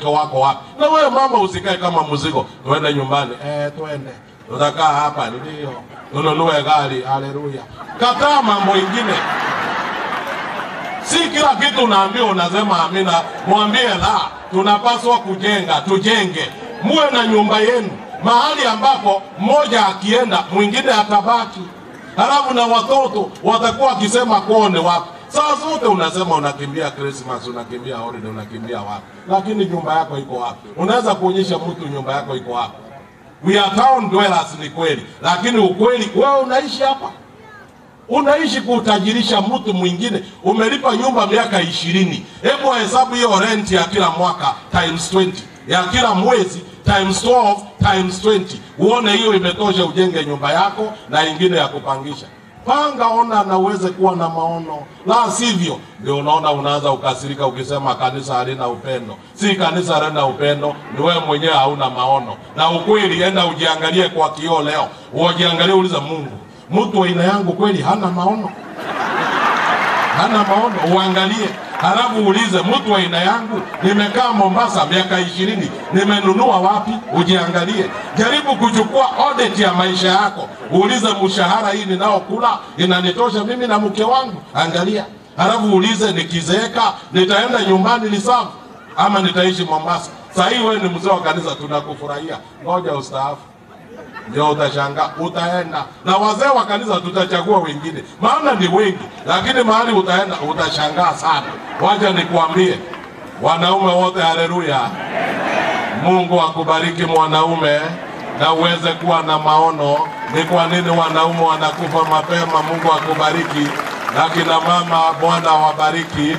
mke wako wapi? Na wewe mama usikae kama mzigo. Twende nyumbani. Twende. Tutakaa hapa ndio. Tununue gari. Haleluya. Kataa mambo mengine. Si kila kitu unaambiwa unasema amina. Mwambie la, tunapaswa kujenga, tujenge. Muwe na nyumba yenu, mahali ambapo mmoja akienda mwingine atabaki. Halafu na watoto watakuwa wakisema kuone wapi. Saa zote unasema unakimbia Christmas, unakimbia holiday, unakimbia wapi? Lakini nyumba yako iko wapi? Unaweza kuonyesha mtu nyumba yako iko wapi? We are town dwellers ni kweli, lakini ukweli wewe unaishi hapa. Unaishi kutajirisha mtu mwingine. Umelipa nyumba miaka 20. Hebu hesabu hiyo rent ya kila mwaka times 20. Ya kila mwezi times 12 times 20. Uone hiyo imetosha ujenge nyumba yako na ingine ya kupangisha. Panga, ona na uweze kuwa na maono. La sivyo ndio unaona unaanza ukasirika ukisema kanisa halina upendo. Si kanisa halina upendo, ni wewe mwenyewe hauna maono. Na ukweli, enda ujiangalie kwa kioo leo. Ujiangalie, uliza Mungu, mtu wa aina yangu kweli hana maono? Hana maono, uangalie. Halafu uulize, mtu wa aina yangu nimekaa Mombasa miaka 20, nimenunua wapi? Ujiangalie. Jaribu kuchukua audit ya maisha yako. Uulize, mshahara hii ninaokula inanitosha mimi na mke wangu? Angalia. Halafu uulize, nikizeeka nitaenda nyumbani lisafu ama nitaishi Mombasa? Sasa hii wewe ni mzee wa kanisa, tunakufurahia. Ngoja ustaafu. Ndio utashangaa, utaenda. Na wazee wa kanisa tutachagua wengine, maana ni wengi, lakini mahali utaenda utashangaa sana. Wacha nikuambie, wanaume wote, haleluya. Mungu akubariki mwanaume na uweze kuwa na maono. Ni kwa nini wanaume wanakufa mapema? Mungu akubariki. Na kina mama, Bwana awabariki.